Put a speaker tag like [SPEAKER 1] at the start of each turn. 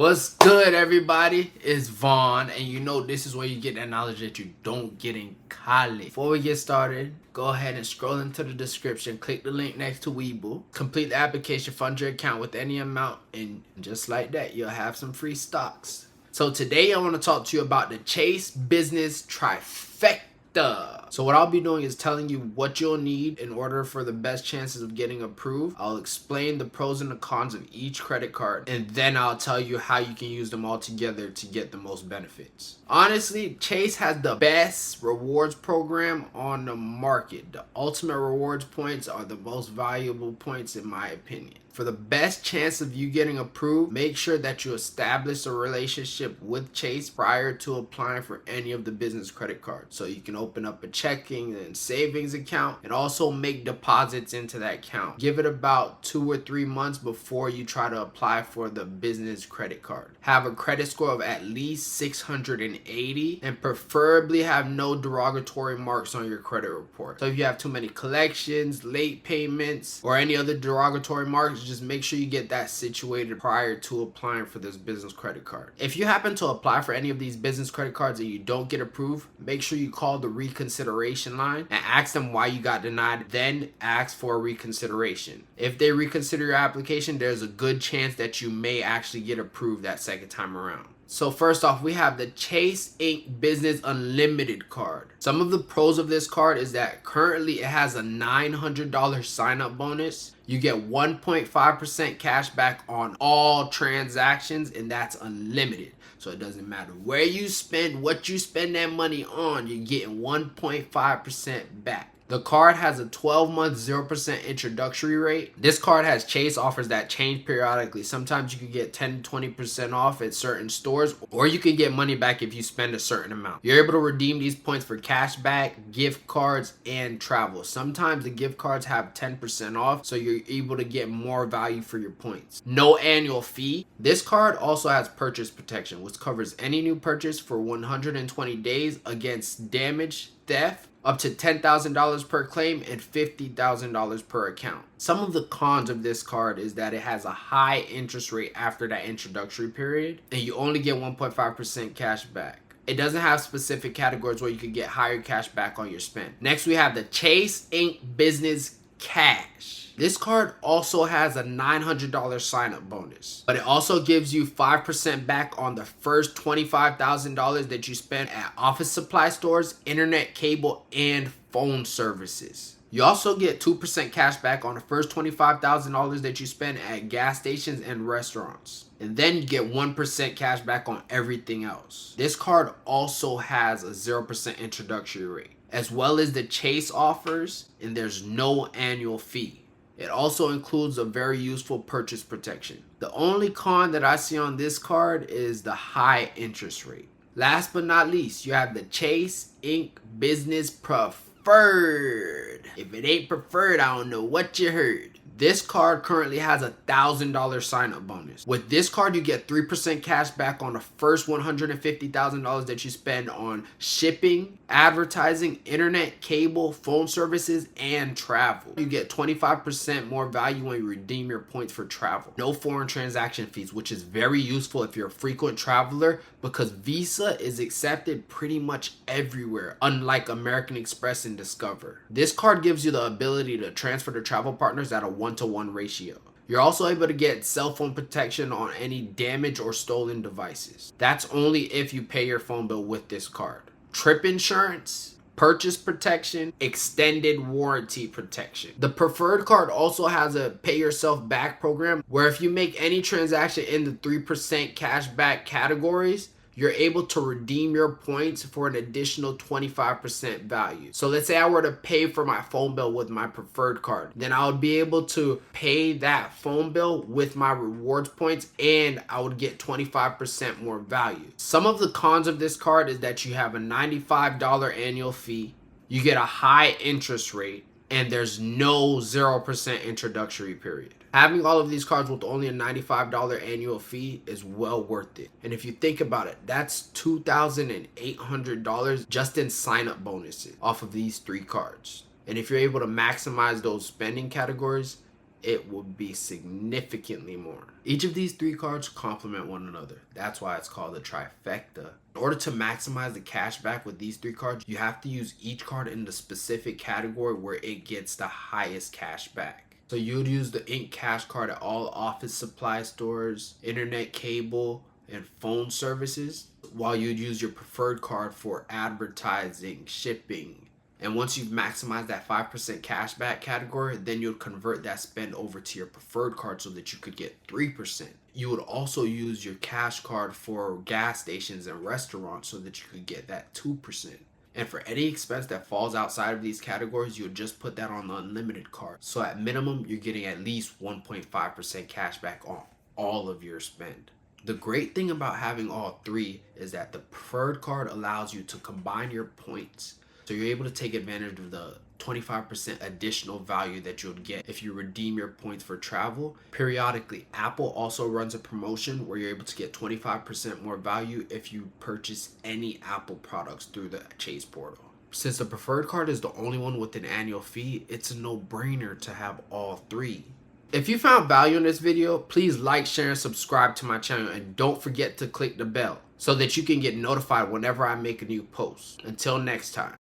[SPEAKER 1] What's good, everybody? It's Vaughn, and you know this is where you get that knowledge that you don't get in college. Before we get started, go ahead and scroll into the description, click the link next to WeBull, complete the application, fund your account with any amount, and just like that, you'll have some free stocks. So today I want to talk to you about the Chase Business Trifecta. So what I'll be doing is telling you what you'll need in order for the best chances of getting approved. I'll explain the pros and the cons of each credit card, and then I'll tell you how you can use them all together to get the most benefits. Honestly, Chase has the best rewards program on the market. The ultimate rewards points are the most valuable points in my opinion. For the best chance of you getting approved, make sure that you establish a relationship with Chase prior to applying for any of the business credit cards. So you can open up a checking and savings account and also make deposits into that account. Give it about 2 or 3 months before you try to apply for the business credit card. Have a credit score of at least 680 and preferably have no derogatory marks on your credit report. So if you have too many collections, late payments, or any other derogatory marks, just make sure you get that situated prior to applying for this business credit card. If you happen to apply for any of these business credit cards and you don't get approved, make sure you call the reconsideration line and ask them why you got denied, then ask for a reconsideration. If they reconsider your application, there's a good chance that you may actually get approved that second time around. So first off, we have the Chase Inc. Business Unlimited card. Some of the pros of this card is that currently it has a $900 sign-up bonus. You get 1.5% cash back on all transactions, and that's unlimited. So it doesn't matter where you spend, what you spend that money on, you're getting 1.5% back. The card has a 12-month 0% introductory rate. This card has Chase offers that change periodically. Sometimes you can get 10 to 20% off at certain stores, or you can get money back if you spend a certain amount. You're able to redeem these points for cash back, gift cards, and travel. Sometimes the gift cards have 10% off, so you're able to get more value for your points. No annual fee. This card also has purchase protection, which covers any new purchase for 120 days against damage, theft, up to $10,000 per claim and $50,000 per account. Some of the cons of this card is that it has a high interest rate after that introductory period, and you only get 1.5% cash back. It doesn't have specific categories where you could get higher cash back on your spend. Next, we have the Chase Inc. Business Cash. This card also has a $900 sign-up bonus, but it also gives you 5% back on the first $25,000 that you spend at office supply stores, internet, cable, and phone services. You also get 2% cash back on the first $25,000 that you spend at gas stations and restaurants. And then you get 1% cash back on everything else. This card also has a 0% introductory rate, as well as the Chase offers, and there's no annual fee. It also includes a very useful purchase protection. The only con that I see on this card is the high interest rate. Last but not least, you have the Chase Inc. Business Preferred. If it ain't preferred, I don't know what you heard. This card currently has a $1,000 sign-up bonus. With this card, you get 3% cash back on the first $150,000 that you spend on shipping, advertising, internet, cable, phone services, and travel. You get 25% more value when you redeem your points for travel. No foreign transaction fees, which is very useful if you're a frequent traveler because Visa is accepted pretty much everywhere, unlike American Express and Discover. This card gives you the ability to transfer to travel partners at a 1-to-1 ratio. You're also able to get cell phone protection on any damaged or stolen devices. That's only if you pay your phone bill with this card. Trip insurance, purchase protection, extended warranty protection. The preferred card also has a pay yourself back program where if you make any transaction in the 3% cash back categories, you're able to redeem your points for an additional 25% value. So let's say I were to pay for my phone bill with my preferred card, then I would be able to pay that phone bill with my rewards points and I would get 25% more value. Some of the cons of this card is that you have a $95 annual fee, you get a high interest rate, and there's no 0% introductory period. Having all of these cards with only a $95 annual fee is well worth it. And if you think about it, that's $2,800 just in sign-up bonuses off of these 3 cards. And if you're able to maximize those spending categories, it will be significantly more. Each of these 3 cards complement one another. That's why it's called a trifecta. In order to maximize the cash back with these 3 cards, you have to use each card in the specific category where it gets the highest cash back. So you'd use the Ink Cash card at all office supply stores, internet, cable, and phone services, while you'd use your preferred card for advertising, shipping. And once you've maximized that 5% cash back category, then you'll convert that spend over to your preferred card so that you could get 3%. You would also use your cash card for gas stations and restaurants so that you could get that 2%. And for any expense that falls outside of these categories, you'll just put that on the unlimited card. So at minimum, you're getting at least 1.5% cash back on all of your spend. The great thing about having all 3 is that the preferred card allows you to combine your points. So you're able to take advantage of the 25% additional value that you'll get if you redeem your points for travel. Periodically, Apple also runs a promotion where you're able to get 25% more value if you purchase any Apple products through the Chase portal. Since the preferred card is the only one with an annual fee, it's a no-brainer to have all 3. If you found value in this video, please like, share, and subscribe to my channel, and don't forget to click the bell so that you can get notified whenever I make a new post. Until next time.